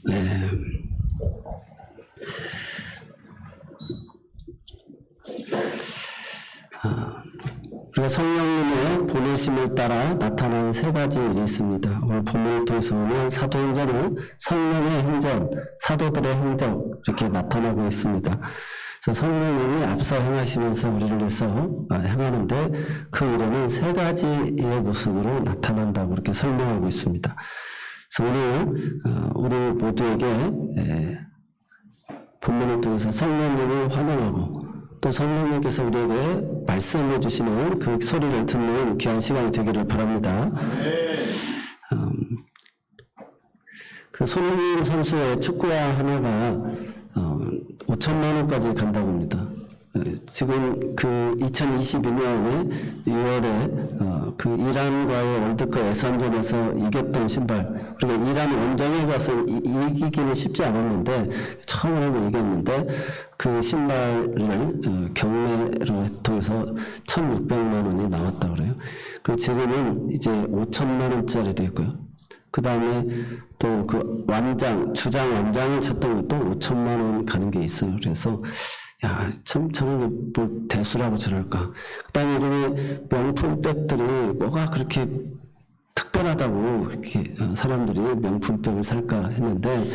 네. 우리가 성령님의 보내심을 따라 나타나는 세 가지 일이 있습니다. 오늘 본문을 통해서 보면 사도행전은 성령의 행전, 사도들의 행적 이렇게 나타나고 있습니다. 그래서 성령님이 앞서 행하시면서 우리를 위해서 행하는데 그 일에는 세 가지의 모습으로 나타난다고 이렇게 설명하고 있습니다. 그래서 오늘 우리 모두에게 본문을 통해서 성령님을 환영하고 또 성령님께서 우리에게 말씀해 주시는 그 소리를 듣는 귀한 시간이 되기를 바랍니다. 그 손흥민 선수의 축구화 하나가 5천만 원까지 간다고 합니다. 지금 그 2022년에 6월에 그 이란과의 월드컵 예선전에서 이겼던 신발, 그리고 이란 원정에 가서 이기기는 쉽지 않았는데 처음으로 이겼는데 그 신발을 경매로 통해서 1,600만 원이 나왔다 그래요. 그리고 지금은 이제 5천만 원짜리 되고요. 그 다음에 또 그 완장, 주장 완장을 찾던 것도 5천만 원 가는 게 있어요. 그래서 야, 참, 저는 뭐 대수라고 저럴까. 그 다음에 요즘에 명품백들이 뭐가 그렇게 특별하다고 이렇게 사람들이 명품백을 살까 했는데,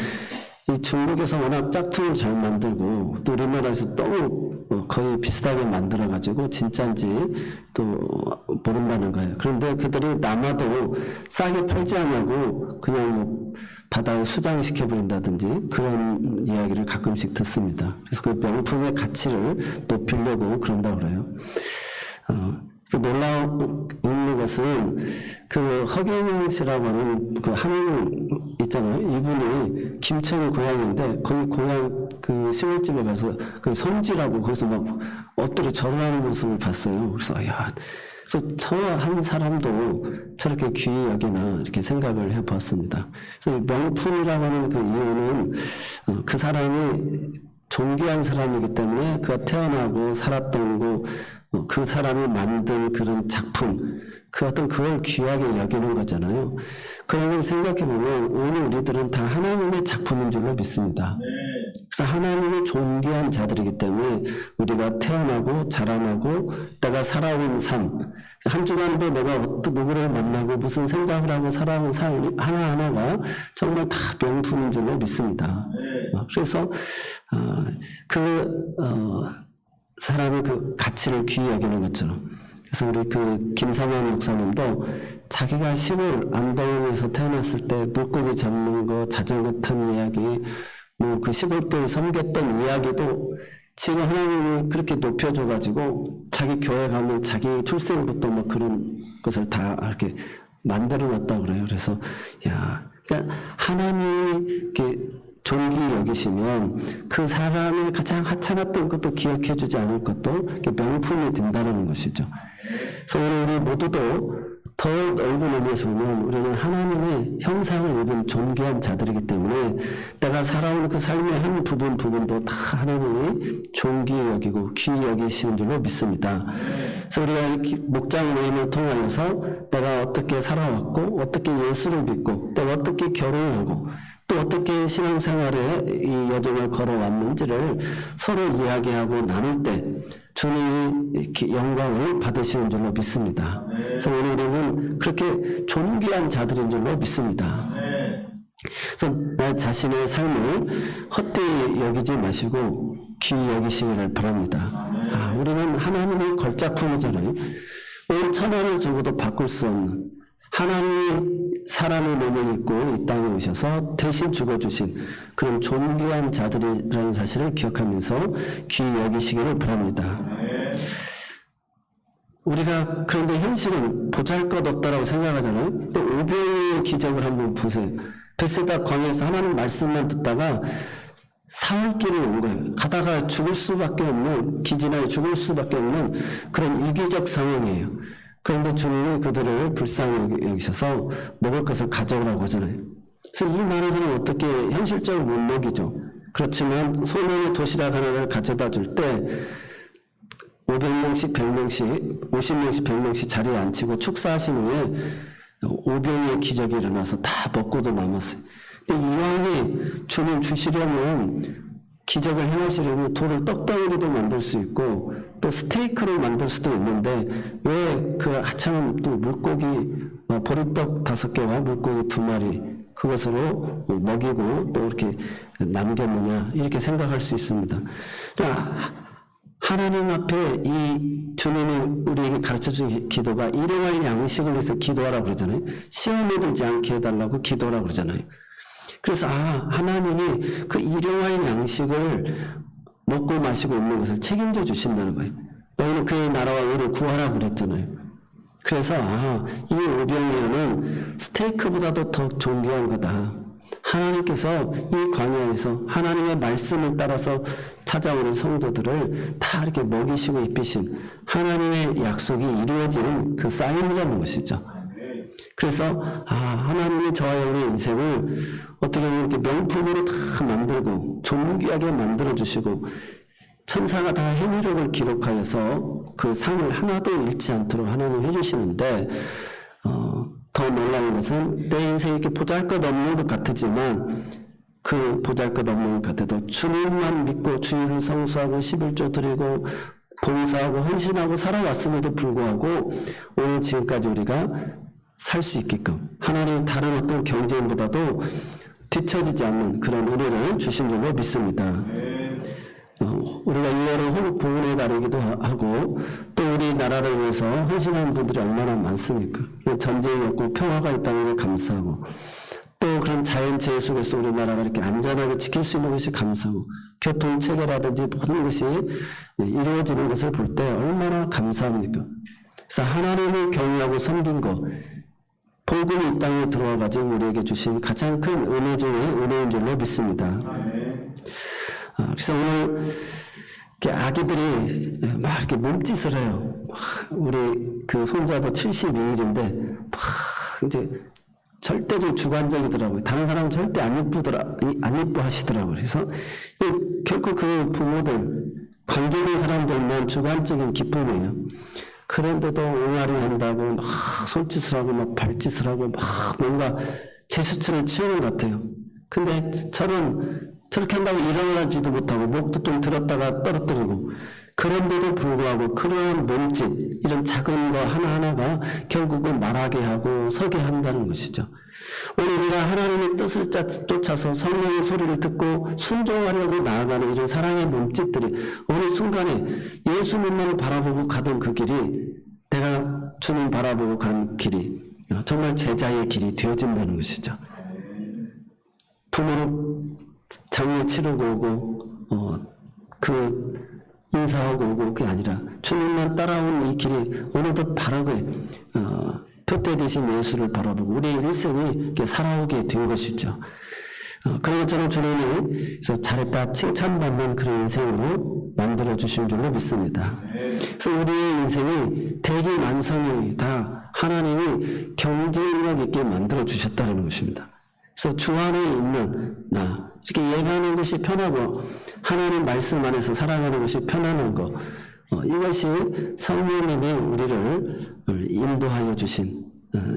이 중국에서 워낙 짝퉁을 잘 만들고, 또 우리나라에서 너무 거의 비슷하게 만들어가지고, 진짜인지 또 모른다는 거예요. 그런데 그들이 남아도 싸게 팔지 않냐고, 그냥 뭐 바다에 수장시켜버린다든지 그런 이야기를 가끔씩 듣습니다. 그래서 그 명품의 가치를 높이려고 그런다고 그래요. 놀라운 것은 그 허경영 씨라고 하는 그 한인 있잖아요. 이분이 김천 고향인데 거기 고향 그 시골집에 가서 그 성지라고 거기서 막 엎드려 절하는 모습을 봤어요. 그래서 야, 그래서 저 한 사람도 저렇게 귀히 여기나 이렇게 생각을 해보았습니다. 그래서 명품이라고 하는 그 이유는 그 사람이 존귀한 사람이기 때문에 그가 태어나고 살았던 곳, 그 사람이 만든 그런 작품, 그 어떤 그걸 귀하게 여기는 거잖아요. 그런 걸 생각해 보면 오늘 우리들은 다 하나님의 작품인 줄로 믿습니다. 그래서 하나님의 존귀한 자들이기 때문에 우리가 태어나고 자라나고 내가 살아온 삶, 한 주간도 내가 어떤 누구를 만나고 무슨 생각을 하고 살아온 삶 하나하나가 정말 다 명품인 줄로 믿습니다. 그래서 사람의 그 가치를 귀히 여기는 것처럼, 그래서 우리 그 김성환 목사님도 자기가 시골 안동에서 태어났을 때 물고기 잡는 거, 자전거 탄 이야기, 뭐 그 시골교회 섬겼던 이야기도 지금 하나님이 그렇게 높여줘가지고 자기 교회 가면 자기 출생부터 뭐 그런 것을 다 이렇게 만들어 놨다고 그래요. 그래서 야, 그러니까 하나님이 이렇게 존귀 여기시면 그 사람의 가장 하찮았던 것도 기억해 주지 않을 것도 명품이 된다는 것이죠. 그래서 오늘 우리 모두도 더 넓은 의미에서 보면 우리는 하나님의 형상을 입은 존귀한 자들이기 때문에 내가 살아온 그 삶의 한 부분도 다 하나님이 존귀 여기고 귀히 여기시는 줄로 믿습니다. 그래서 우리가 목장 모임을 통하여서 내가 어떻게 살아왔고 어떻게 예수를 믿고 내가 어떻게 결혼하고 또 어떻게 신앙생활에 이 여정을 걸어왔는지를 서로 이야기하고 나눌 때 주님이 이렇게 영광을 받으시는 줄로 믿습니다. 그래서 오늘 우리는 그렇게 존귀한 자들인 줄로 믿습니다. 그래서 나 자신의 삶을 헛되이 여기지 마시고 귀히 여기시기를 바랍니다. 우리는 하나님의 걸작품이잖아요. 온 천하를 주고도 바꿀 수 없는 하나님이 사람의 몸을 입고 이 땅에 오셔서 대신 죽어주신 그런 존귀한 자들이라는 사실을 기억하면서 귀히 여기시기를 바랍니다. 우리가 그런데 현실은 보잘것없다라고 생각하잖아요. 또 오병이의 기적을 한번 보세요. 베세다 광야에서 하나님 말씀만 듣다가 사흘길을 온 거예요. 가다가 죽을 수밖에 없는, 기진하에 죽을 수밖에 없는 그런 위기적 상황이에요. 그런데 주님이 그들을 불쌍히 여기셔서 먹을 것을 가져오라고 하잖아요. 그래서 이 많은 사람은 어떻게 현실적으로 못 먹이죠. 그렇지만 소년의 도시락 하나를 가져다 줄 때 500명씩 100명씩 50명씩 100명씩 자리에 앉히고 축사하신 후에 오병이의 기적이 일어나서 다 먹고도 남았어요. 근데 이왕이 주님 주시려면 기적을 행하시려면 돌을 떡덩어리도 만들 수 있고 또 스테이크를 만들 수도 있는데 왜 그 하찮은 또 물고기 보리떡 5개와 물고기 2마리 그것으로 먹이고 또 이렇게 남겼느냐 이렇게 생각할 수 있습니다. 그러니까 하나님 앞에 이 주님이 우리에게 가르쳐준 기도가 일용할 양식을 위해서 기도하라고 그러잖아요. 시험에 들지 않게 해달라고 기도하라고 그러잖아요. 그래서 하나님이 그 일용할 양식을 먹고 마시고 있는 것을 책임져 주신다는 거예요. 너희는 그의 나라와 의를 구하라고 그랬잖아요. 그래서 이 오병이어는 스테이크보다도 더 존귀한 거다. 하나님께서 이 광야에서 하나님의 말씀을 따라서 찾아오는 성도들을 다 이렇게 먹이시고 입히신 하나님의 약속이 이루어지는 그 사인이라는 것이죠. 그래서 하나님이 저와 우리 인생을 어떻게 보면 이렇게 명품으로 다 만들고 존귀하게 만들어주시고 천사가 다 행위력을 기록하여서 그 상을 하나도 잃지 않도록 하나님 해주시는데 더 놀라운 것은 내 인생이 이렇게 보잘것없는 것 같지만 그 보잘것없는 것 같아도 주님만 믿고 주일을 성수하고 11조 드리고 봉사하고 헌신하고 살아왔음에도 불구하고 오늘 지금까지 우리가 살 수 있게끔 하나님 다른 어떤 경쟁보다도 뒤처지지 않는 그런 은혜를 주신 줄로 믿습니다. 우리가 2월은 호국 부흥회 다루기도 하고 또 우리나라를 위해서 헌신하는 분들이 얼마나 많습니까? 전쟁이 없고 평화가 있다는 걸 감사하고 또 그런 자연재해 속에서 우리나라가 이렇게 안전하게 지킬 수 있는 것이 감사하고 교통체계라든지 모든 것이 이루어지는 것을 볼 때 얼마나 감사합니까? 그래서 하나님을 경외하고 섬긴 것 복음이 이 땅에 들어와가지고 우리에게 주신 가장 큰 은혜 중에 은혜인 줄로 믿습니다. 그래서 오늘 아기들이 막 이렇게 몸짓을 해요. 우리 그 손자도 72일인데 막 이제 절대적으로 주관적이더라고요. 다른 사람은 절대 안 예뻐하시더라고요. 그래서 결코 그 부모들, 관계된 사람들만 주관적인 기쁨이에요. 그런데도 옹알이 한다고 막 손짓을 하고 막 발짓을 하고 막 뭔가 제스처를 취하는 것 같아요. 근데 저렇게 한다고 일어나지도 못하고 목도 좀 들었다가 떨어뜨리고 그런데도 불구하고 그런 몸짓 이런 작은 거 하나하나가 결국은 말하게 하고 서게 한다는 것이죠. 오늘 우리가 하나님의 뜻을 쫓아서 성령의 소리를 듣고 순종하려고 나아가는 이런 사랑의 몸짓들이 어느 순간에 예수님만을 바라보고 가던 그 길이 내가 주님 바라보고 간 길이 정말 제자의 길이 되어진다는 것이죠. 부모로 장례 치르고 오고 인사하고 오고 그게 아니라 주님만 따라온 이 길이 어느덧 바라게 표대 되신 예수를 바라보고 우리의 일생이 이렇게 살아오게 된 것이죠. 그런 것처럼 주님이 잘했다 칭찬받는 그런 인생으로 만들어주신 줄로 믿습니다. 그래서 우리의 인생이 대기만성이 다 하나님이 경쟁력 있게 만들어주셨다는 것입니다. 그래서 주 안에 있는 나 이렇게 얘기하는 것이 편하고 하나님 말씀 안에서 살아가는 것이 편안한 것 이것이 성령님이 우리를 인도하여 주신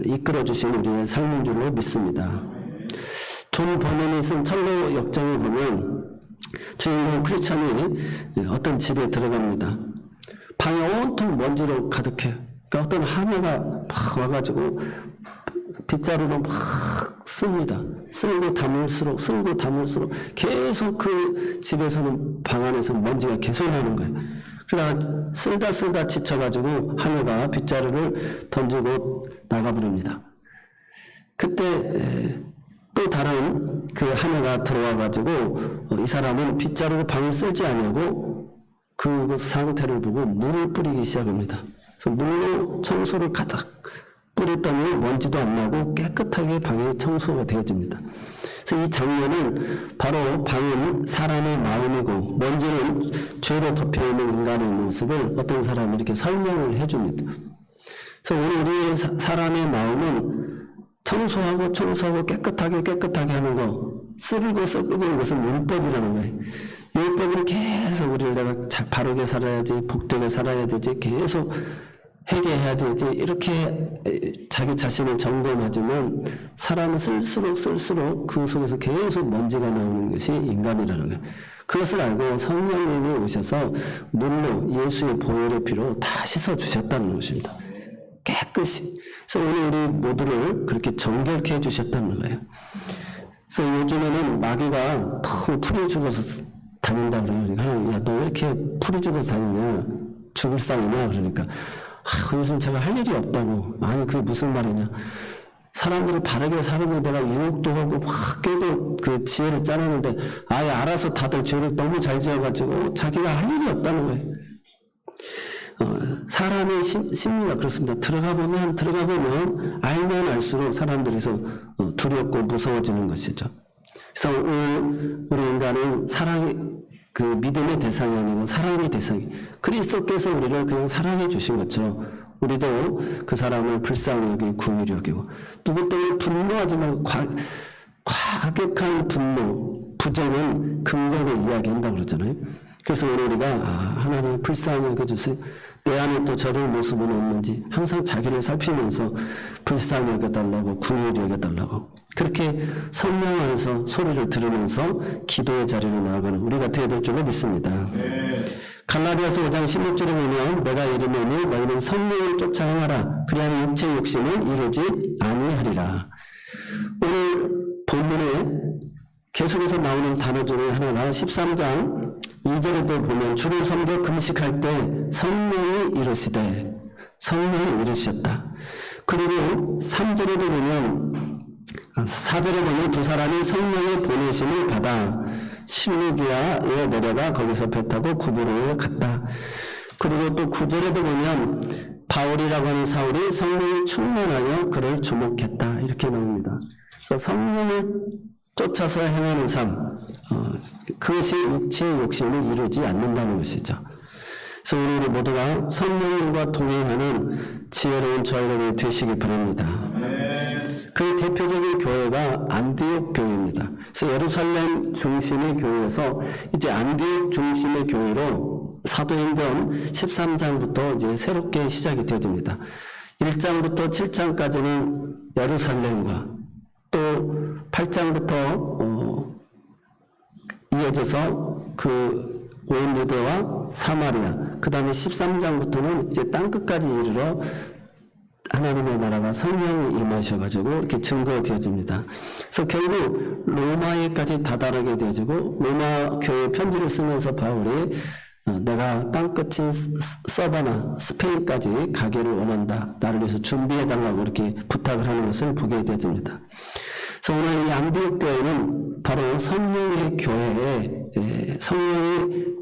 이끌어 주신 우리의 삶인 줄로 믿습니다. 존 버넌이 쓴 철로 역정을 보면 주인공 크리스천이 어떤 집에 들어갑니다. 방이 온통 먼지로 가득해. 그러니까 어떤 하녀가 막 와가지고 빗자루로 막 씁니다. 쓸고 담을수록 계속 그 집에서는 방 안에서 먼지가 계속 나는 거예요. 그러다가 쓸다 지쳐가지고 하녀가 빗자루를 던지고 나가버립니다. 그때 또 다른 그 하녀가 들어와가지고 이 사람은 빗자루로 방을 쓸지 않냐고 그 상태를 보고 물을 뿌리기 시작합니다. 그래서 물로 청소를 가득 뿌렸더니 먼지도 안 나고 깨끗하게 방이 청소가 되어집니다. 그래서 이 장면은 바로 방은 사람의 마음이고 먼지는 죄로 덮여있는 인간의 모습을 어떤 사람이 이렇게 설명을 해줍니다. 그래서 오늘 우리의 사람의 마음은 청소하고 깨끗하게 하는 거 쓰고 이것은 율법이라는 거예요. 율법은 계속 우리를 내가 바르게 살아야지 복되게 살아야 되지 계속 회개해야 되지 이렇게 자기 자신을 점검하지만 사람은 쓸수록 그 속에서 계속 먼지가 나오는 것이 인간이라는 거예요. 그것을 알고 성령님이 오셔서 눈로 예수의 보혈의 피로 다 씻어주셨다는 것입니다. 깨끗이. 그래서 오늘 우리 모두를 그렇게 정결케 해주셨다는 거예요. 그래서 요즘에는 마귀가 너무 풀이 죽어서 다닌다 그래요. 그러니까 야, 너 왜 이렇게 풀이 죽어서 다니냐? 죽을 상이냐? 그러니까 요즘 제가 할 일이 없다고. 아니 그게 무슨 말이냐? 사람들을 바르게 살고 내가 유혹도 하고 막 깨도 그 지혜를 짜내는데 아예 알아서 다들 죄를 너무 잘 지어가지고 자기가 할 일이 없다는 거예요. 사람의 심리가 그렇습니다. 들어가 보면 알면 알수록 사람들이서 두렵고 무서워지는 것이죠. 그래서 우리 인간은 그 믿음의 대상이 아니고 사랑의 대상이. 그리스도께서 우리를 그냥 사랑해 주신 것처럼 우리도 그 사람을 불쌍히 여기고 긍휼히 여기고 누구 때문에 분노하지 말고 과격한 분노, 부정은 긍정을 이야기한다고 그러잖아요. 그래서 오늘 우리가 하나님 불쌍히 여겨주세요. 내 안에 또 저럴 모습은 없는지 항상 자기를 살피면서 불쌍히 여겨달라고 긍휼히 여겨달라고 그렇게 성령 안에서 소리를 들으면서 기도의 자리로 나아가는 우리가 되어야 될 줄로 믿습니다. 네. 갈라디아서 5장 16절에 보면 내가 이르노니 너희는 성령을 쫓아 행하라 그리하면 육체의 욕심은 이루지 아니하리라. 오늘 본문에 계속해서 나오는 단어 중에 하나가 13장 2절에도 보면 주를 섬겨 금식할 때 성령이 이르시되 성령이 이르셨다. 그리고 3절에도 보면 4절에 보면 두 사람이 성령의 보내심을 받아 실루기아에 내려가 거기서 배 타고 구브로에 갔다. 그리고 또 9절에도 보면 바울이라고 하는 사울이 성령이 충만하여 그를 주목했다. 이렇게 나옵니다. 그래서 성령을 쫓아서 행하는 삶, 그것이 육체의 욕심을 이루지 않는다는 것이죠. 그래서 우리 모두가 성령님과 동행하는 지혜로운 저희들이 되시기 바랍니다. 그 대표적인 교회가 안디옥 교회입니다. 그래서 예루살렘 중심의 교회에서 이제 안디옥 중심의 교회로 사도행전 13장부터 이제 새롭게 시작이 되어집니다. 1장부터 7장까지는 예루살렘과 또 8장부터 이어져서 그 온 유대와 사마리아, 그 다음에 13장부터는 이제 땅끝까지 이르러 하나님의 나라가 성령이 임하셔가지고 이렇게 증거되어집니다. 그래서 결국 로마에까지 다다르게 되어지고 로마 교회 편지를 쓰면서 바울이 내가 땅끝인 서바나 스페인까지 가기를 원한다. 나를 위해서 준비해달라고 이렇게 부탁을 하는 것을 보게 되어집니다. 그래서 오늘 이 안디옥 교회는 바로 성령의 교회에 성령이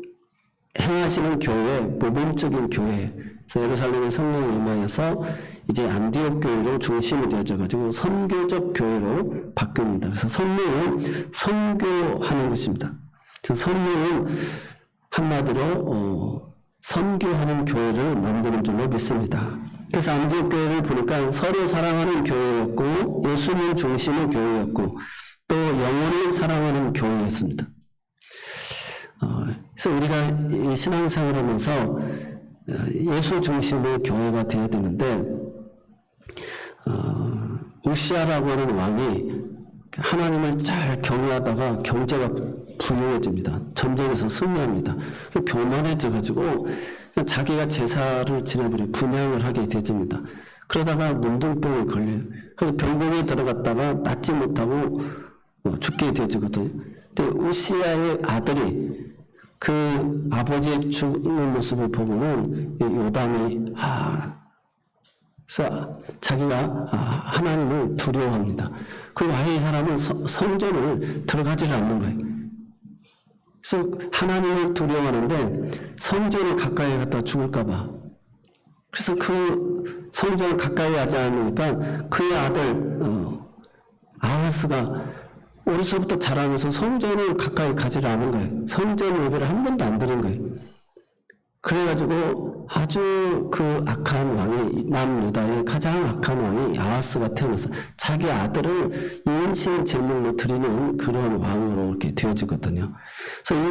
행하시는 교회, 모범적인 교회. 그래서 예루살렘의 성령이 임하여서 이제 안디옥 교회로 중심이 되어져가지고 선교적 교회로 바뀝니다. 그래서 성령은 선교하는 것입니다. 그래서 성령은 한마디로 선교하는 교회를 만드는 줄로 믿습니다. 그래서 안디옥 교회를 보니까 서로 사랑하는 교회였고 예수님 중심의 교회였고 또 영혼을 사랑하는 교회였습니다. 그래서 우리가 이 신앙생활을 하면서 예수 중심의 교회가 되어야 되는데 우시아라고 하는 왕이 하나님을 잘 경외하다가 경제가 부유해집니다. 전쟁에서 승리합니다. 교만해져가지고 자기가 제사를 지내버려 분향을 하게 되집니다. 그러다가 문둥병에 걸려요. 그래서 병동에 들어갔다가 낫지 못하고 죽게 되지거든요. 근데 우시아의 아들이 그 아버지의 죽는 모습을 보고는 요담이 그래서 자기가 하나님을 두려워합니다. 그리고 아예 이 사람은 성전을 들어가지를 않는 거예요. 그래서 하나님을 두려워하는데 성전을 가까이 갔다 죽을까 봐. 그래서 그 성전을 가까이 하지 않으니까 그의 아들 아하스가 어려서부터 자라면서 성전을 가까이 가지를 않은 거예요. 성전 예배를 한 번도 안 드린 거예요. 그래가지고 아주 그 악한 왕이 남유다의 가장 악한 왕이 아하스가 태어나서 자기 아들을 인신 제물로 드리는 그런 왕으로 이렇게 되어지거든요. 그래서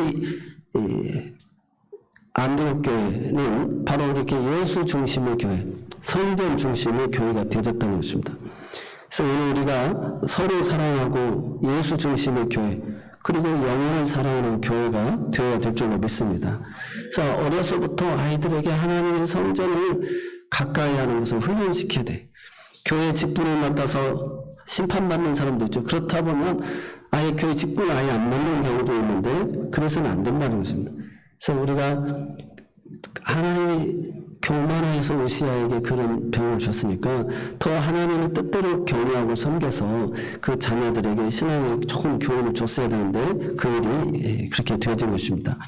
안디옥 교회는 바로 이렇게 예수 중심의 교회, 성전 중심의 교회가 되어졌다는 것입니다. 그래서 오늘 우리가 서로 사랑하고 예수 중심의 교회, 그리고 영혼을 사랑하는 교회가 되어야 될 줄로 믿습니다. 그래서 어려서부터 아이들에게 하나님의 성전을 가까이 하는 것을 훈련시켜야 돼. 교회 직분을 맡아서 심판받는 사람도 있죠. 그렇다 보면 아예 교회 직분을 아예 안 맡는 경우도 있는데 그래서는 안 된다는 것입니다. 그래서 우리가 하나님이 교만해서 우시아에게 그런 병을 주셨으니까 더 하나님의 뜻대로 격려하고 섬겨서 그 자녀들에게 신앙의 좋은 교훈을 줬어야 되는데 그 일이 그렇게 되어진 것입니다.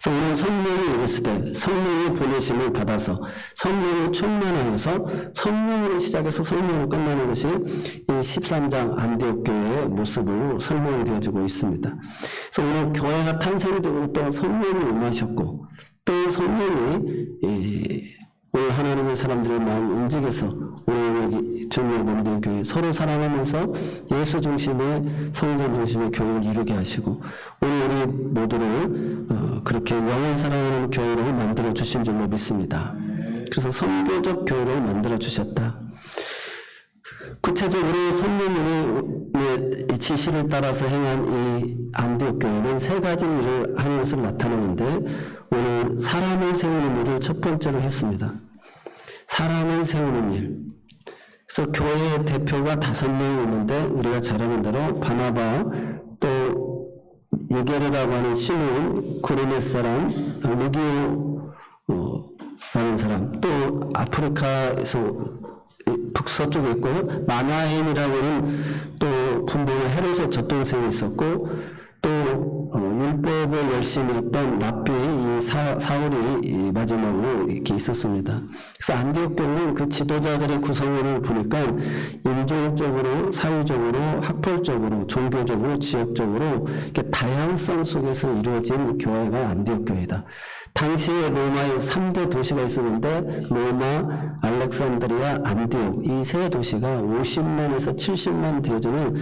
그래서 오늘 성령이 이랬을 때 성령의 보내심을 받아서 성령을 충만하여서 성령으로 시작해서 성령으로 끝나는 것이 이 13장 안디옥 교회의 모습으로 설명이 되어지고 있습니다. 그래서 오늘 교회가 탄생되고 또 성령이 임하셨고 또 성령이 오늘 하나님의 사람들의 마음을 움직여서 오늘 여기 주님의 몸된 교회 서로 사랑하면서 예수 중심의 성전 중심의 교회를 이루게 하시고 오늘 우리 모두를 그렇게 영혼 사랑하는 교회로 만들어 주신 줄로 믿습니다. 그래서 선교적 교회로 만들어 주셨다. 구체적으로 성령님의 지시를 따라서 행한 이 안디옥 교회는 세 가지 일을 하는 것을 나타내는데 오늘 사람을 세우는 일을 첫 번째로 했습니다. 사람을 세우는 일. 그래서 교회의 대표가 5명이 있는데 우리가 잘 아는 대로 바나바, 또 유게르라고 하는 시몬, 구레네 사람, 루기오라는 사람, 또 아프리카에서 북서쪽에 있고 마나엠이라고 하는 또 분봉의 헤롯의 젖동생이 있었고 또 율법을 열심히 했던 랍비 사울이 마지막으로 이렇게 있었습니다. 그래서 안디옥 교회는 그 지도자들의 구성원을 보니까 인종적으로, 사회적으로, 학벌적으로, 종교적으로, 지역적으로 이렇게 다양성 속에서 이루어진 교회가 안디옥 교회다. 당시에 로마에 3대 도시가 있었는데 로마, 알렉산드리아, 안디옥 이 세 도시가 50만에서 70만 되어지는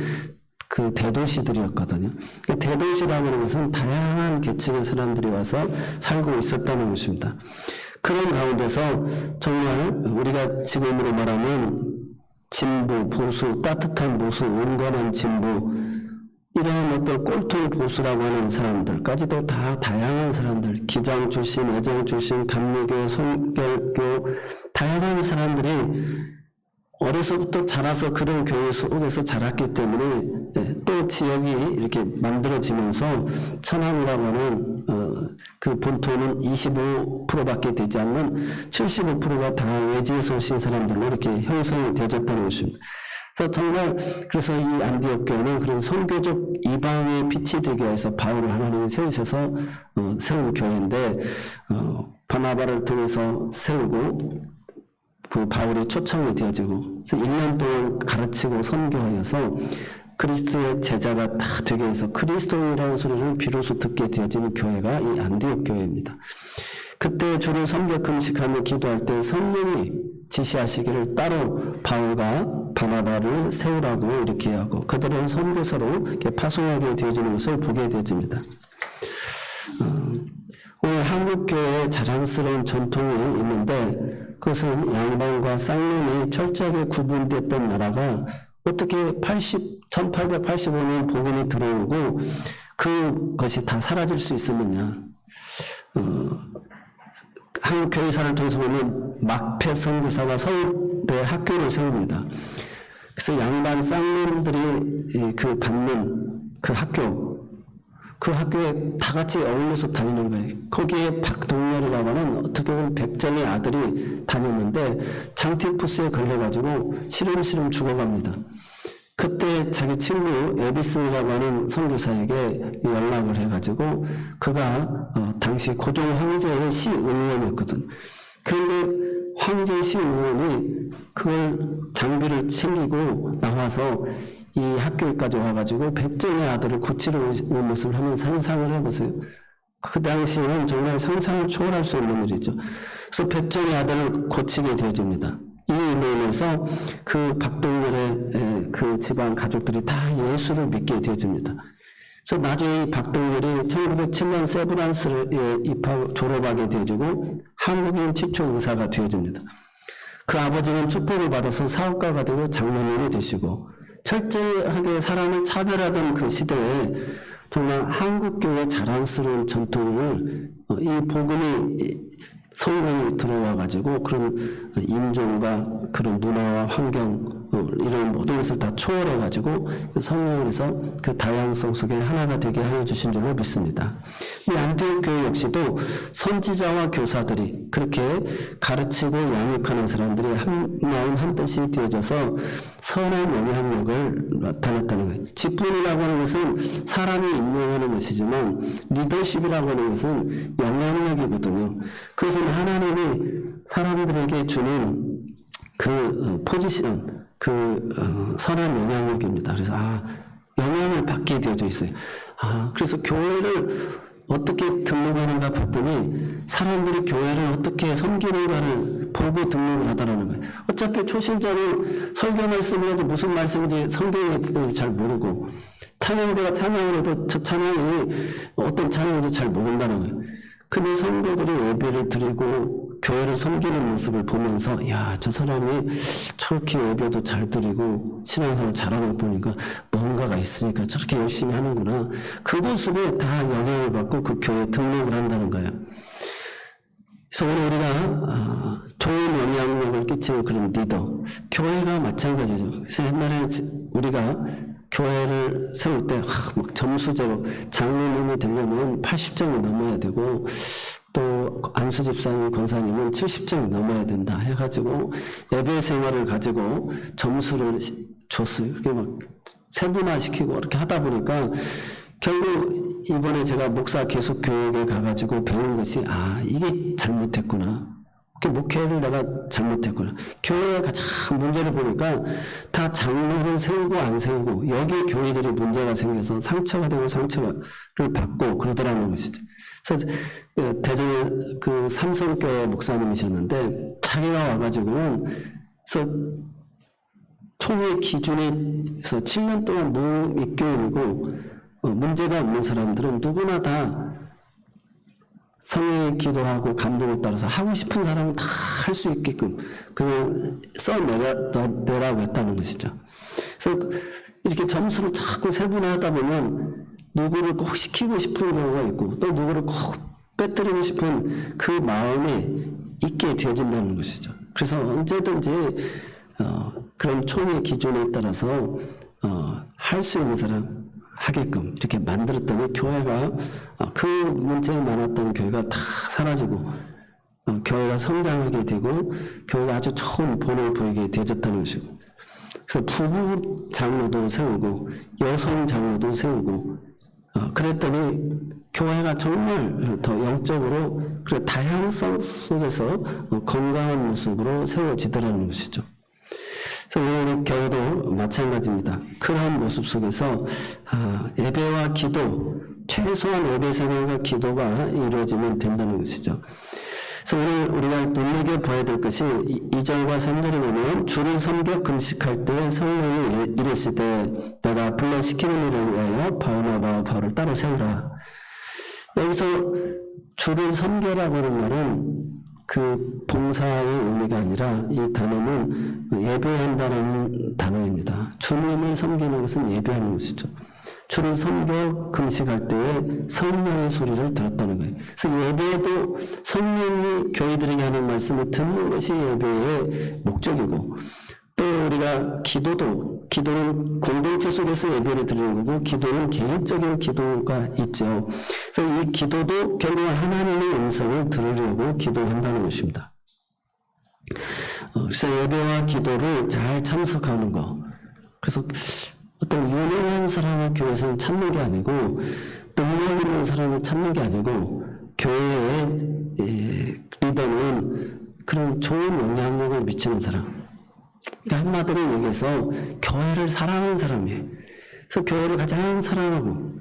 그 대도시들이었거든요. 대도시라고 하는 것은 다양한 계층의 사람들이 와서 살고 있었다는 것입니다. 그런 가운데서 정말 우리가 지금으로 말하면 진보, 보수, 따뜻한 보수, 온건한 진보 이런 어떤 꼴통 보수라고 하는 사람들까지도 다 다양한 사람들, 기장 출신, 애정 출신, 감리교, 성결교 다양한 사람들이 어려서부터 자라서 그런 교회 속에서 자랐기 때문에 또 지역이 이렇게 만들어지면서 천안이라고 하는 그 본토는 25%밖에 되지 않는 75%가 다 외지에서 오신 사람들로 이렇게 형성이 되어졌다는 것입니다. 그래서 정말 그래서 이 안디옥 교회는 그런 선교적 이방의 빛이 되게 해서 바울을 하나님이 세우셔서 세운 교회인데 바나바를 통해서 세우고 그 바울이 초청이 되어지고 그래서 1년 동안 가르치고 선교하여서 그리스도의 제자가 다 되게 해서 그리스도인이라는 소리를 비로소 듣게 되어진 교회가 이 안디옥 교회입니다. 그때 주를 섬겨 금식하며 기도할 때 성령이 지시하시기를 따로 바울과 바나바를 세우라고 이렇게 하고 그들은 선교사로 이렇게 파송하게 되어지는 것을 보게 되어집니다. 오늘 한국교회에 자랑스러운 전통이 있는데 그것은 양반과 쌍놈이 철저하게 구분됐던 나라가 어떻게 1885년 복음이 들어오고 그것이 다 사라질 수 있었느냐. 한국 교회사를 통해서 보면 막패 선교사가 서울에 학교를 세웁니다. 그래서 양반 쌍놈들이 그 받는 그 학교에 다 같이 어울려서 다니는 거예요. 거기에 박동렬이라고 하는 어떻게 보면 백정의 아들이 다녔는데 장티푸스에 걸려가지고 시름시름 죽어갑니다. 그때 자기 친구 에비스라고 하는 선교사에게 연락을 해가지고 그가 당시 고종 황제의 시의원이었거든. 그런데 황제 시의원이 그걸 장비를 챙기고 나와서 이 학교에까지 와가지고 백정의 아들을 고치러 온 모습을 한번 상상을 해보세요. 그 당시에는 정말 상상을 초월할 수 없는 일이죠. 그래서 백정의 아들을 고치게 되어집니다. 이 일로 인해서 그 박동렬의 그 집안 가족들이 다 예수를 믿게 되어집니다. 그래서 나중에 이 박동렬이 1907년 세브란스에 졸업하게 되어지고 한국인 최초 의사가 되어줍니다. 그 아버지는 축복을 받아서 사업가가 되고 장로님이 되시고 철저하게 사람을 차별하던 그 시대에 정말 한국교회 자랑스러운 전통을 이 복음이 성령이 들어와 가지고 그런 인종과 그런 문화와 환경 이런 모든 것을 다 초월해 가지고 성령을 해서 그 다양성 속에 하나가 되게 하여 주신 줄로 믿습니다. 이 안디옥 교회 역시도 선지자와 교사들이 그렇게 가르치고 양육하는 사람들이 한 마음 한 뜻이 되어져서 선한 영향력을 나타냈다는 거예요. 직분이라고 하는 것은 사람이 임명하는 것이지만 리더십이라고 하는 것은 영향력이거든요. 그것은 하나님이 사람들에게 주는 그 포지션, 선한 영향력입니다. 그래서 영향을 받게 되어져 있어요. 그래서 교회를 어떻게 등록하는가 봤더니 사람들이 교회를 어떻게 섬기는가를 보고 등록을 하더라는 거예요. 어차피 초신자는 설교 말씀을 해도 무슨 말씀인지 성경에 있는지 잘 모르고 찬양대가 찬양을 해도 저 찬양이 어떤 찬양인지 잘 모른다는 거예요. 근데 성도들이 예배를 드리고 교회를 섬기는 모습을 보면서 저 사람이 저렇게 예배도 잘 드리고 신앙생활 잘하는 거 보니까 뭔가가 있으니까 저렇게 열심히 하는구나. 그 모습에 다 영향을 받고 그 교회에 등록을 한다는 거예요. 그래서 오늘 우리가 좋은 영향력을 끼치는 그런 리더, 교회가 마찬가지죠. 그래서 옛날에 우리가 교회를 세울 때 막 점수제로 장로님이 되려면 80점이 넘어야 되고 또 안수 집사님, 권사님은 70점이 넘어야 된다 해가지고 예배 생활을 가지고 점수를 줬어요. 이렇게 막 세분화시키고 이렇게 하다 보니까 결국 이번에 제가 목사 계속 교육에 가가지고 배운 것이 이게 잘못했구나. 목회를 내가 잘못했구나. 교회에 가장 문제를 보니까 다 장로를 세우고 안 세우고 여기에 교회들이 문제가 생겨서 상처가 되고 상처를 받고 그러더라는 것이죠. 그래서 대전에 그 삼성교회 목사님이셨는데 자기가 와가지고는 그래서 총회 기준에서 7년 동안 무입교인이고 문제가 없는 사람들은 누구나 다 성령의 기도하고 감동을 따라서 하고 싶은 사람은 다 할 수 있게끔 그냥 써내라고 했다는 것이죠. 그래서 이렇게 점수를 자꾸 세분화하다 보면 누구를 꼭 시키고 싶은 경우가 있고 또 누구를 꼭 빼뜨리고 싶은 그 마음이 있게 되어진다는 것이죠. 그래서 언제든지 그런 총의 기준에 따라서 할 수 있는 사람 하게끔 이렇게 만들었더니 교회가 그 문제가 많았던 교회가 다 사라지고 교회가 성장하게 되고 교회가 아주 좋은 본을 보이게 되어졌다는 것이고 그래서 부부 장로도 세우고 여성 장로도 세우고 그랬더니 교회가 정말 더 영적으로 그래 다양성 속에서 건강한 모습으로 세워지더라는 것이죠. 그래서 우리 교회도 마찬가지입니다. 그러한 모습 속에서 예배와 기도, 최소한 예배 생활과 기도가 이루어지면 된다는 것이죠. 그래서 오늘 우리가 눈여겨봐야 될 것이 2절과 3절에 보면 주를 섬겨 금식할 때 성령이 이르실 때 내가 분란시키는 일을 위하여 바나바와 바울을 따로 세우라. 여기서 주를 섬겨라고 하는 말은 그 봉사의 의미가 아니라 이 단어는 예배한다는 단어입니다. 주님을 섬기는 것은 예배하는 것이죠. 주를 섬겨 금식할 때에 성령의 소리를 들었다는 거예요. 그래서 예배에도 성령이 교회들에게 하는 말씀을 듣는 것이 예배의 목적이고 또 우리가 기도는 공동체 속에서 예배를 드리는 거고 기도는 개인적인 기도가 있죠. 그래서 이 기도도 결국 하나님의 음성을 들으려고 기도한다는 것입니다. 그래서 예배와 기도를 잘 참석하는 거. 그래서 어떤 유능한 사람을 교회에서는 찾는 게 아니고 능력 있는 사람을 찾는 게 아니고 교회의 리더는 그런 좋은 영향력을 미치는 사람. 그러니까 한마디로 얘기해서 교회를 사랑하는 사람이에요. 그래서 교회를 가장 사랑하고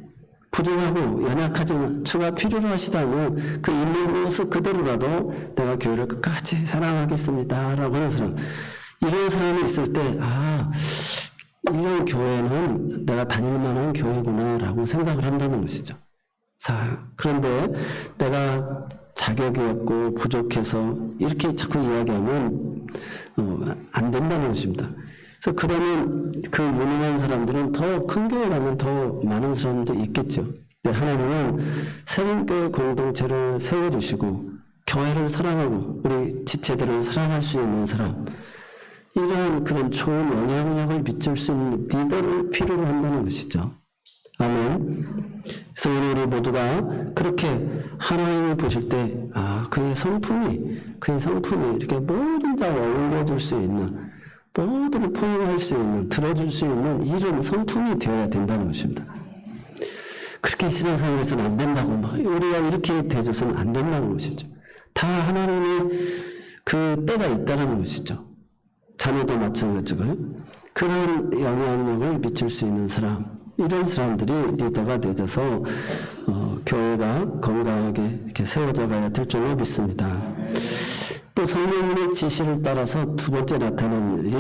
부족하고 연약하지만 주가 필요로 하시다면 그 있는 모습 그대로라도 내가 교회를 끝까지 사랑하겠습니다 라고 하는 사람. 이런 사람이 있을 때 이런 교회는 내가 다닐 만한 교회구나라고 생각을 한다는 것이죠. 자, 그런데 내가 자격이 없고 부족해서 이렇게 자꾸 이야기하면 안 된다는 것입니다. 그래서 그러면 그 유능한 사람들은 더 큰 교회 가면 더 많은 사람도 있겠죠. 근데 하나님은 세운교회 공동체를 세워주시고 교회를 사랑하고 우리 지체들을 사랑할 수 있는 사람, 이러한 그런 좋은 영향력을 미칠 수 있는 리더를 필요로 한다는 것이죠. 아멘. 그래서 우리 모두가 그렇게 하나님이 보실 때, 그의 성품이 이렇게 모든 자와 어울려줄 수 있는, 모두를 포용할 수 있는, 들어줄 수 있는 이런 성품이 되어야 된다는 것입니다. 그렇게 신앙생활에서는 안 된다고, 우리가 이렇게 되어서는 안 된다는 것이죠. 다 하나님의 그 때가 있다는 것이죠. 자녀도 마찬가지고요. 그런 영향력을 미칠 수 있는 사람, 이런 사람들이 리더가 되어서 교회가 건강하게 이렇게 세워져 가야 될 줄로 믿습니다. 또 성령님의 지시를 따라서 두 번째 나타나는 일이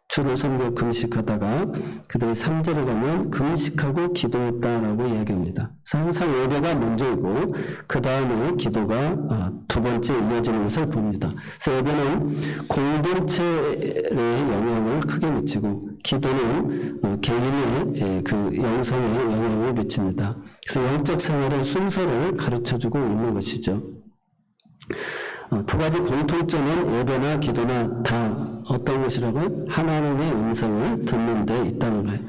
주를 섬겨 금식하다가 그들이 3절에 가면 금식하고 기도했다라고 이야기합니다. 그래서 항상 예배가 먼저이고 그 다음에 기도가 두 번째 이어지는 것을 봅니다. 그래서 예배는 공동체의 영향을 크게 미치고 기도는 개인의 그 영성에 영향을 미칩니다. 그래서 영적 생활의 순서를 가르쳐주고 있는 것이죠. 두 가지 공통점은 예배나 기도나 다 어떤 것이라고요? 하나님의 음성을 듣는 데 있다는 거예요.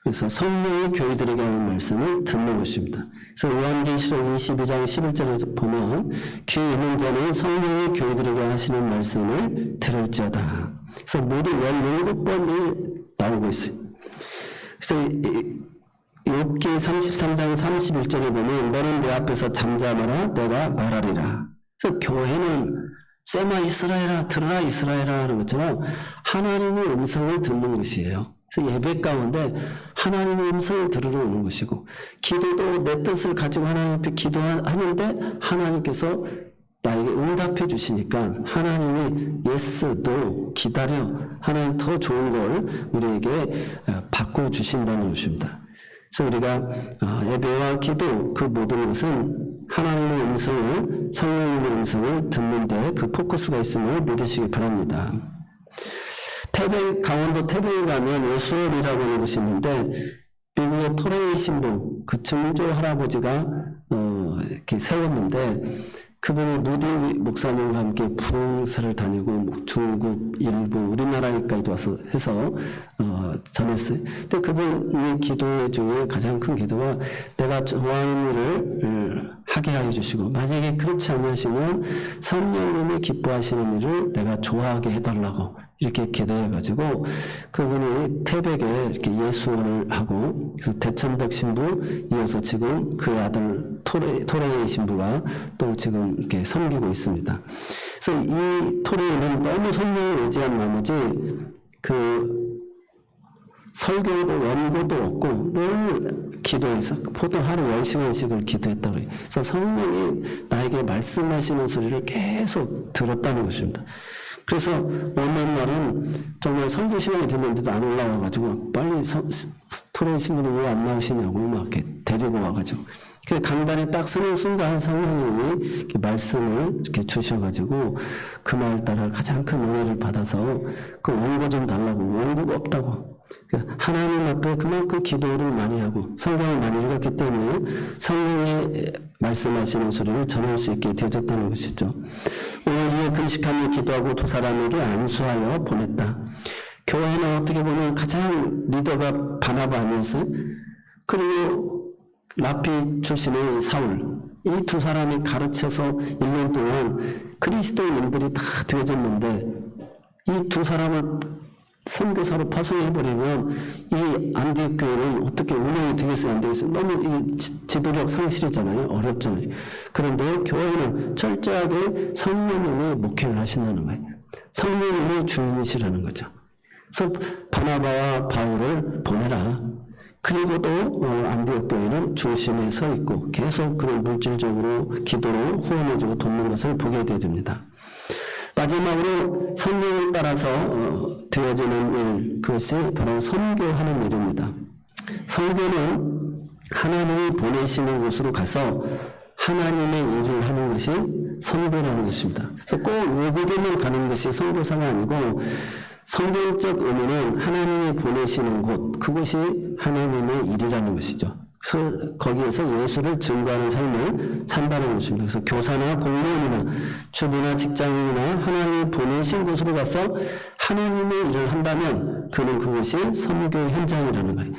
그래서 성령이 교회들에게 하는 말씀을 듣는 것입니다. 그래서 요한계시록 22장 11절에 보면 귀 있는 자는 성령이 교회들에게 하시는 말씀을 들을지어다. 그래서 모두 17번이 나오고 있어요. 그래서 욥기 33장 31절에 보면 너는 내 앞에서 잠잠하라 내가 말하리라. 그래서 교회는 세마 이스라엘아 들으라 이스라엘아 하는 것처럼 하나님의 음성을 듣는 것이에요. 그래서 예배 가운데 하나님의 음성을 들으러 오는 것이고 기도도 내 뜻을 가지고 하나님 앞에 기도하는데 하나님께서 나에게 응답해 주시니까 하나님이 예스도 기다려 하나님 더 좋은 걸 우리에게 바꿔주신다는 것입니다. 그래서 우리가 예배와 기도 그 모든 것은 하나님의 음성을 성령님의 음성을 듣는데 그 포커스가 있음을 믿으시기 바랍니다. 강원도 태백에 가면 예수월이라고 하는 곳이 있는데 미국의 토레이 신부 그 증조 할아버지가 이렇게 세웠는데 그분이 무디 목사님과 함께 부흥사를 다니고 중국, 일본, 우리나라에까지 와서 해서 전했어요. 근데 그분이 기도 중에 가장 큰 기도가 내가 좋아하는 일을 하게 하여 주시고 만약에 그렇지 않으시면 성령님이 기뻐하시는 일을 내가 좋아하게 해달라고 이렇게 기도해가지고 그분이 태백에 이렇게 예수원을 하고 그래서 대천덕 신부 이어서 지금 그 아들 토레이 신부가 또 지금 이렇게 섬기고 있습니다. 그래서 이 토레이는 너무 성령을 의지한 나머지 그 설교도 원고도 없고 늘 기도해서 보통 하루 10시간씩을 기도했다고 해요. 그래서 성령이 나에게 말씀하시는 소리를 계속 들었다는 것입니다. 그래서 어느 날은 정말 설교 시간이 됐는데도 안 올라와가지고 빨리 토레이 신부는 왜 안 나오시냐고 막 이렇게 데리고 와가지고 강단에 딱 서는 순간 성령님이 이렇게 말씀을 이렇게 주셔가지고 그 말 따라 가장 큰 은혜를 받아서 그 원고 좀 달라고 원고가 없다고 하나님 앞에 그만큼 기도를 많이 하고 성경을 많이 읽었기 때문에 성령이 말씀하시는 소리를 전할 수 있게 되어졌다는 것이죠. 오늘 이에 금식하며 기도하고 두 사람에게 안수하여 보냈다. 교회는 어떻게 보면 가장 리더가 바나바 아니었어요? 그리고 라피 출신의 사울 이 두 사람이 가르쳐서 1년 동안 그리스도인들이 다 되어졌는데 이 두 사람을 선교사로 파송해버리면 이 안디옥 교회는 어떻게 운영이 되겠어요? 안 되겠어요? 너무 이 지도력 상실이잖아요. 어렵잖아요. 그런데 교회는 철저하게 성령님이 목회를 하신다는 거예요. 성령님이 주인이시라는 거죠. 그래서 바나바와 바울을 보내라. 그리고 또 안디옥 교회는 중심에 서 있고 계속 그런 물질적으로 기도로 후원해주고 돕는 것을 보게 됩니다. 마지막으로 성령을 따라서 되어지는 일, 그것이 바로 선교하는 일입니다. 선교는 하나님이 보내시는 곳으로 가서 하나님의 일을 하는 것이 선교라는 것입니다. 그래서 꼭 외국에만 가는 것이 선교사가 아니고 성경적 의미는 하나님이 보내시는 곳, 그곳이 하나님의 일이라는 것이죠. 그래서 거기에서 예수를 증거하는 삶을 산다는 것입니다. 그래서 교사나 공무원이나 주부나 직장인이나 하나님이 보내신 곳으로 가서 하나님의 일을 한다면 그는 그곳이 선교의 현장이라는 거예요.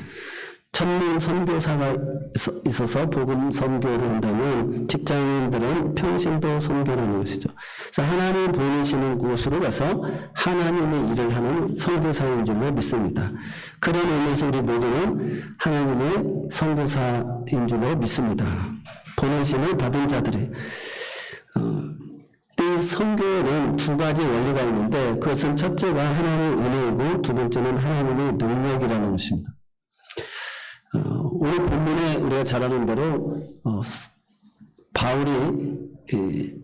전문 선교사가 있어서 복음 선교를 한다면 직장인들은 평신도 선교라는 것이죠. 그래서 하나님 보내시는 곳으로 가서 하나님의 일을 하는 선교사인 줄로 믿습니다. 그런 의미에서 우리 모두는 하나님의 선교사인 줄로 믿습니다. 보내심을 받은 자들이 이 선교에는 두 가지 원리가 있는데 그것은 첫째가 하나님의 은혜이고 두 번째는 하나님의 능력이라는 것입니다. 오늘 본문에 우리가 잘 아는 대로 바울이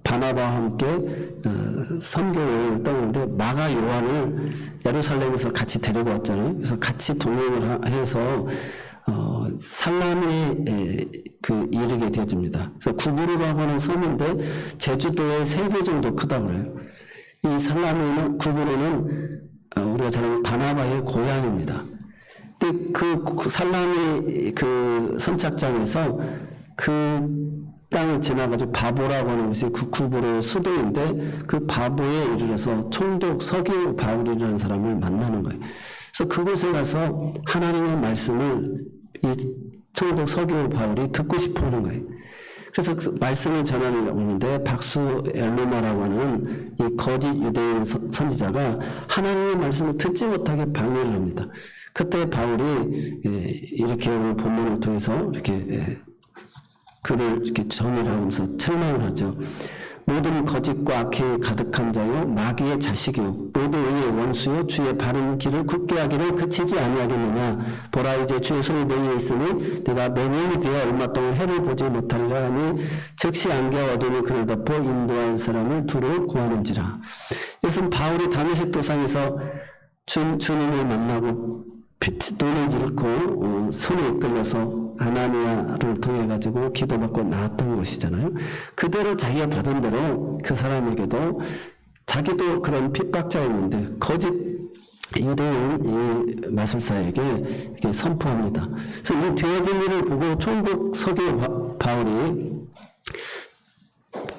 바나바와 함께 선교를 떠나는데 마가 요한을 예루살렘에서 같이 데리고 왔잖아요. 그래서 같이 동행을 해서 살라미에 이르게 되어집니다. 그래서 구부르라고 하는 섬인데 제주도의 3배 정도 크다고 그래요. 이 살라미는 구부르는 우리가 잘 아는 바나바의 고향입니다. 근데 그 살라미 그 선착장에서 그 땅을 지나가지고 바보라고 하는 것이 그 구부로의 수도인데 그 바보에 이르러서 총독 서기오 바울이라는 사람을 만나는 거예요. 그래서 그곳에 가서 하나님의 말씀을 이 총독 서기오 바울이 듣고 싶어 하는 거예요. 그래서 그 말씀을 전하려고 하는데 박수 엘루마라고 하는 이 거짓 유대인 선지자가 하나님의 말씀을 듣지 못하게 방해를 합니다. 그때 바울이 이렇게 오늘 본문을 통해서 이렇게 그를 이렇게 정의를 하면서 책망을 하죠. 모든 거짓과 악행이 가득한 자요 마귀의 자식이요 모든 의의 원수요 주의 바른 길을 굳게 하기를 그치지 아니하겠느냐. 보라 이제 주의 손이 내게 있으니 네가 맹인이 되어 얼마 동안 해를 보지 못하리라 하니 즉시 안개와 어둠이 그를 덮어 인도할 사람을 두루 구하는지라. 이것은 바울이 다메섹 도상에서 주님을 만나고 눈을 잃고 손에 이끌려서 아나니아를 통해 가지고 기도받고 나왔던 것이잖아요. 그대로 자기가 받은 대로 그 사람에게도 자기도 그런 핍박자였는데 거짓 유대인 이 마술사에게 이렇게 선포합니다. 그래서 이 되어진 일을 보고 총독 서기오 바울이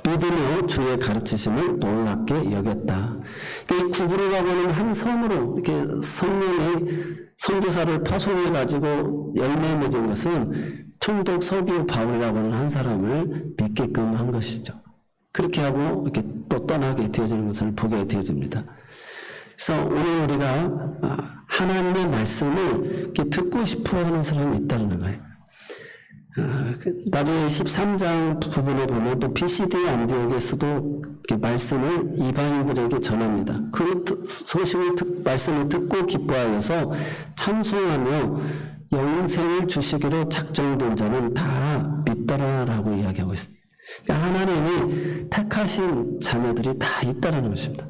믿으며 주의 가르치심을 놀랍게 여겼다. 이 구부로라고 하는 한 섬으로 이렇게 성령의 선교사를 파송해 가지고 열매 맺은 것은 총독 서기오 바울이라고 하는 한 사람을 믿게끔 한 것이죠. 그렇게 하고 이렇게 또 떠나게 되어지는 것을 보게 되어집니다. 그래서 오늘 우리가 하나님의 말씀을 이렇게 듣고 싶어 하는 사람이 있다는 거예요. 나중에 13장 부분에 보면 또 피시디 안디옥에서도 말씀을 이방인들에게 전합니다. 그 소식을 말씀을 듣고 기뻐하여서 찬송하며 영생을 주시기로 작정된 자는 다 믿더라라고 이야기하고 있습니다. 그러니까 하나님이 택하신 자녀들이 다 있다는 것입니다.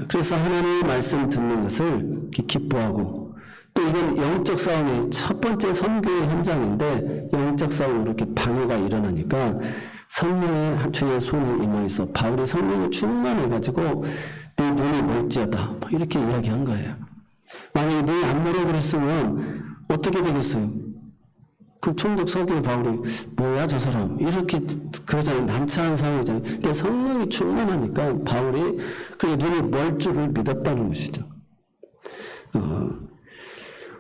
그래서 하나님의 말씀 듣는 것을 기뻐하고 또 이건 영적 싸움이 첫 번째 선교의 현장인데 영적 싸움으로 이렇게 방해가 일어나니까 성령의 주의 손에 임하여서 바울이 성령에 충만해가지고 내 눈이 멀지어다 이렇게 이야기한 거예요. 만약에 눈이 안 멀어 그랬으면 어떻게 되겠어요? 그 총독 서기오 바울이 뭐야 저 사람 이렇게 그러잖아요. 난처한 상황이잖아요. 근데 성령이 충만하니까 바울이 그 눈이 멀 줄을 믿었다는 것이죠.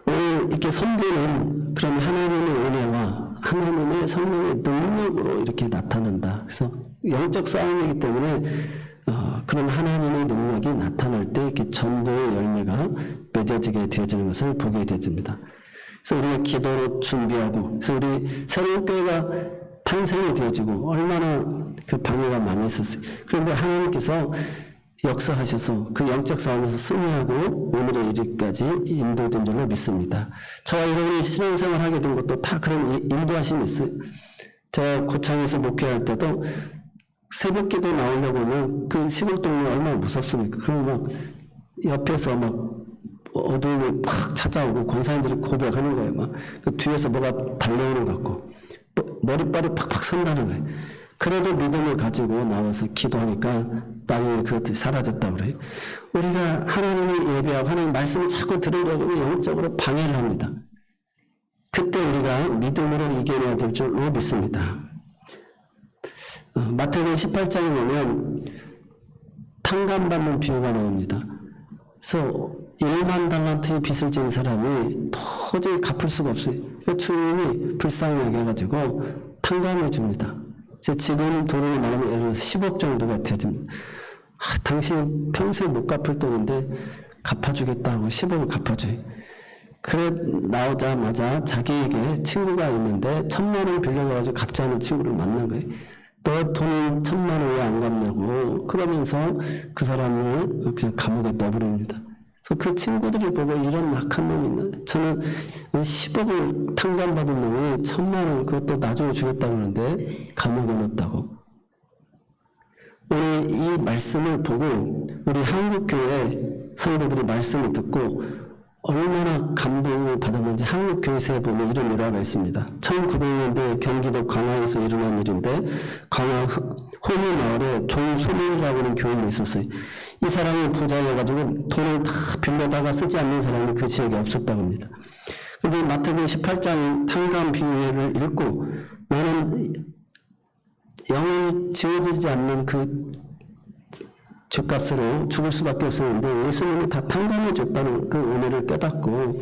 오늘 이렇게 선교는 그럼 하나님의 은혜와 하나님의 성령의 능력으로 이렇게 나타난다. 그래서 영적 싸움이기 때문에 그런 하나님의 능력이 나타날 때 이렇게 전도의 열매가 맺어지게 되어지는 것을 보게 되어집니다. 그래서 우리가 기도로 준비하고, 그래서 우리 새로운 교회가 탄생이 되어지고 얼마나 그 방해가 많이 있었어요. 그런데 하나님께서 역사하셔서 그 영적 싸움에서 승리하고 오늘의 이르기까지 인도된 줄로 믿습니다. 저와 여러분이 신앙생활 하게 된 것도 다 그런 인도하심이 있어요. 제가 고창에서 목회할 때도 새벽기도 나오려고 하면 그 시골 동네 얼마나 무섭습니까? 그럼 막 옆에서 막 어둠이 팍 찾아오고 권사님들이 고백하는 거예요. 막 그 뒤에서 뭐가 달려오는 것 같고 머리빨이 팍팍 선다는 거예요. 그래도 믿음을 가지고 나와서 기도하니까 나중에 그것들이 사라졌다고 그래요. 우리가 하나님을 예배하고 하나님 말씀을 자꾸 들으려고 하면 영적으로 방해를 합니다. 그때 우리가 믿음으로 이겨내야 될 줄로 믿습니다. 마태복음 18장에 보면 탕감받는 비유가 나옵니다. 그래서 1만 달란트의 빚을 진 사람이 도저히 갚을 수가 없어요. 그 주인이 불쌍하게 해가지고 탕감해 줍니다. 지금 돈으로 말하면 예를 들어서 10억 정도가 되집니다. 당신 평생 못 갚을 돈인데 갚아주겠다고 10억을 갚아줘요. 그래 나오자마자 자기에게 친구가 있는데 1,000만 원 빌려가지고 갚지 않은 친구를 만난 거예요. 너 돈 1,000만 원 왜 안 갚냐고 그러면서 그 사람을 그냥 감옥에 넣어버립니다. 그래서 그 친구들이 보고 이런 악한 놈이 있나? 저는 10억을 탕감받은 놈이 1,000만 원 그것도 나중에 주겠다고 하는데 감옥에 넣었다고. 우리 이 말씀을 보고 우리 한국교회 성도들이 말씀을 듣고 얼마나 감동을 받았는지 한국교회사에 보면 이런 일화가 있습니다. 1900년대 경기도 강화에서 일어난 일인데 강화 호미 마을에 종수민이라고 하는 교인이 있었어요. 이 사람이 부자여가지고 돈을 다 빌려다가 쓰지 않는 사람이 그 지역에 없었다고 합니다. 근데 마태복음 18장 탕감 비유를 읽고 나는 영원히 지워지지 않는 그 죗값으로 죽을 수밖에 없었는데 예수님이 다 탕감해 줬다는 그 은혜를 깨닫고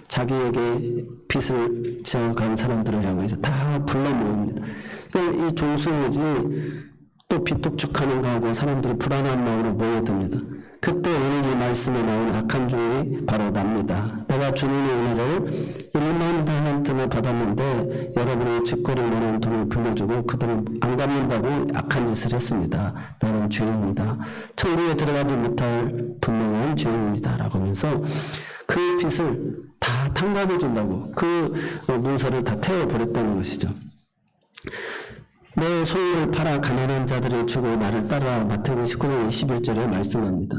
자기에게 빚을 지어간 사람들을 향해서 다 불러 모읍니다. 그러니까 이 종수들이 또 빚독촉하는 거하고 사람들이 불안한 마음으로 모여듭니다. 그때 오늘 이 말씀에 나온 악한 종이 바로 납니다. 내가 주님의 은혜를 1만 달란트를 받았는데 여러분이 뒷거릴 만한 돈을 빌려주고 그들을 안 갚는다고 악한 짓을 했습니다. 나는 죄인입니다. 천국에 들어가지 못할 분명한 죄인입니다. 라고 하면서 그 빚을 다 탕감해 준다고 그 문서를 다 태워버렸다는 것이죠. 내 소유를 팔아 가난한 자들을 주고 나를 따라 마태복음 19장 21절에 말씀합니다.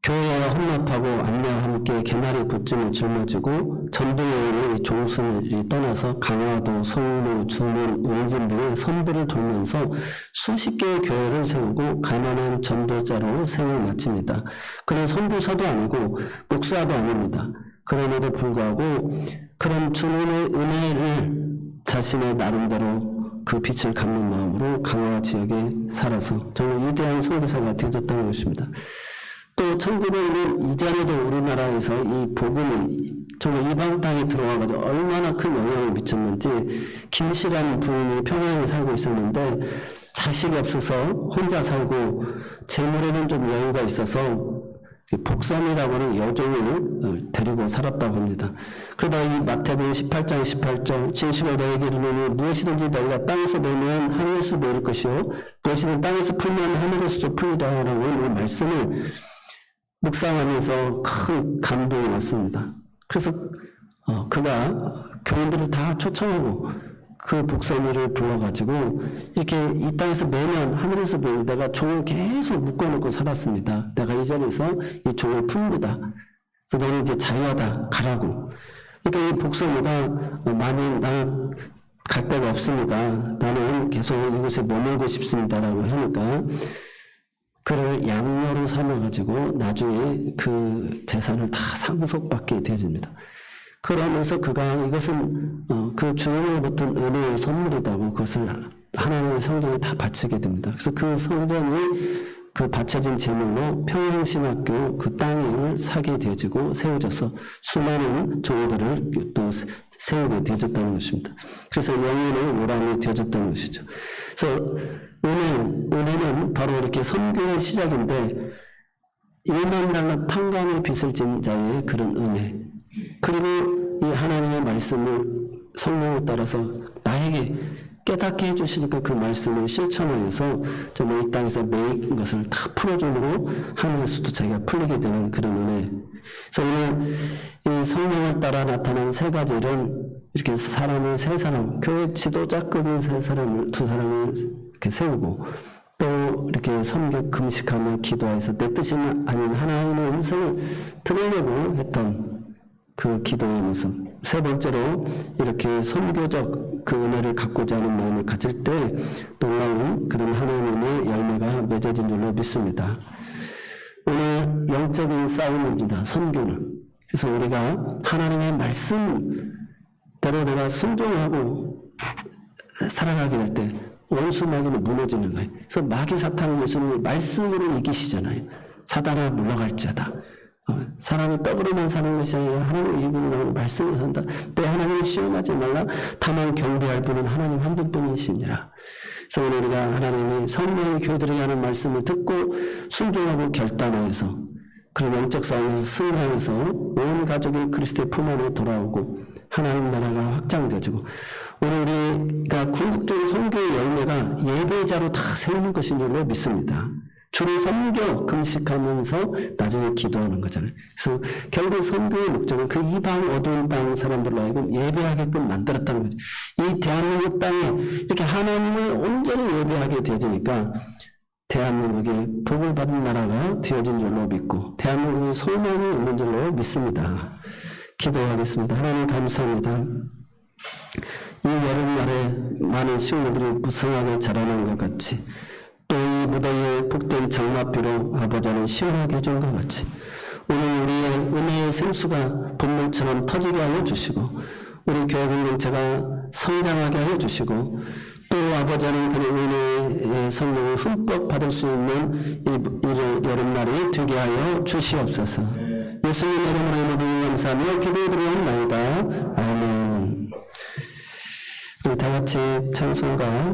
교회와 혼납하고 안내와 함께 개나리 붓짐을 짊어지고 전도여행의 종수들이 떠나서 강화도, 성로, 주문, 옹진 등의 선부를 돌면서 수십 개의 교회를 세우고 가난한 전도자로 생을 마칩니다. 그는 선교사도 아니고 목사도 아닙니다. 그럼에도 불구하고 그런 주님의 은혜를 자신의 나름대로 그 빛을 갚는 마음으로 강화 지역에 살아서 정말 위대한 선교사가 되었다는 것입니다. 또 1900년 이전에도 우리나라에서 이 복음이 정말 이방 땅에 들어와가지고 얼마나 큰 영향을 미쳤는지 김씨라는 부인이 평양에 살고 있었는데 자식이 없어서 혼자 살고 재물에는 좀 여유가 있어서 복삼이라고 하는 여종을 데리고 살았다고 합니다. 그러다가 이 마태복음 18장 18절 진실로 너에게 이르노니 무엇이든지 너희가 땅에서 내면 하늘에서 내릴 것이요 무엇이든 땅에서 풀면 하늘에서도 풀리다라고 이 말씀을 묵상하면서 큰 감동이 왔습니다. 그래서 그가 교인들을 다 초청하고 그 복선이를 불러가지고 이렇게 이 땅에서 매년 하늘에서 보니 내가 종을 계속 묶어놓고 살았습니다. 내가 이 자리에서 이 종을 풉니다. 그래서 너는 이제 자유하다 가라고. 그러니까 이 복선이가 많이 나는 갈 데가 없습니다. 나는 계속 이곳에 머물고 싶습니다라고 하니까 그를 양녀로 삼아가지고 나중에 그 재산을 다 상속받게 되어집니다. 그러면서 그가 이것은 그 주님으로부터 은혜의 선물이다고 그것을 하나님의 성전에 다 바치게 됩니다. 그래서 그 성전이 그 바쳐진 제물로 평양신학교 그 땅을 사게 되어지고 세워져서 수많은 종들을 또 세우게 되어졌다는 것입니다. 그래서 영혼의 요람이 되어졌다는 것이죠. 그래서 은혜는 바로 이렇게 선교의 시작인데 1만 달러 탕감의 빚을 진 자의 그런 은혜 그리고 이 하나님의 말씀을 성령을 따라서 나에게 깨닫게 해주시니까 그 말씀을 실천하여서 정말 이 땅에서 매인 것을 다 풀어줌으로 하늘에서도 자기가 풀리게 되는 그런 은혜. 그래서 오늘 이 성령을 따라 나타난 세 가지 일은 이렇게 사람을 세 사람, 교회 지도자급인 세 사람을 두 사람을 이렇게 세우고 또 또 이렇게 섬겨 금식하며 기도해서 내 뜻이 아닌 하나님의 음성을 들으려고 했던 그 기도의 모습. 세 번째로 이렇게 선교적 그 은혜를 갖고자 하는 마음을 가질 때 놀라운 그런 하나님의 열매가 맺어진 줄로 믿습니다. 오늘 영적인 싸움입니다. 선교는. 그래서 우리가 하나님의 말씀대로 내가 순종하고 살아가게 될 때 원수 마귀는 무너지는 거예요. 그래서 마귀 사탄은 예수님을 말씀으로 이기시잖아요. 사단아 물러갈지어다. 사람이 떡으로만 사는 것이 아니라 하나님의 입으로 나오는 말씀을 산다. 내 하나님을 시험하지 말라. 다만 경배할 분은 하나님 한 분뿐이시니라. 그래서 오늘 우리가 하나님이 성령의 교회들에게 하는 말씀을 듣고 순종하고 결단해서 그런 영적 싸움에서 승리해서 온 가족이 그리스도의 품 안에 돌아오고 하나님 나라가 확장되어지고 오늘 우리가 궁극적인 선교의 열매가 예배자로 다 세우는 것인 줄로 믿습니다. 주를 섬겨 금식하면서 나중에 기도하는 거잖아요. 그래서 결국 선교의 목적은 그 이방 어두운 땅 사람들로 하여금 예배하게끔 만들었다는 거죠. 이 대한민국 땅에 이렇게 하나님을 온전히 예배하게 되어지니까 대한민국이 복을 받은 나라가 되어진 줄로 믿고 대한민국에 소망이 있는 줄로 믿습니다. 기도하겠습니다. 하나님 감사합니다. 이 여름날에 많은 식물들이 무성하게 자라는 것 같이 또 이 무더위에 복된 장맛비로 아버지는 시원하게 해준 것 같이 오늘 우리의 은혜의 생수가 분물처럼 터지게 하여 주시고 우리 교회 공동체가 성장하게 하여 주시고 또 아버지는 그 은혜의 성령을 흠뻑 받을 수 있는 이 여름날이 되게 하여 주시옵소서. 예수님 이름으로 모든 감사하며 기도드리옵나이다. 아멘. 우리 다 같이 찬송가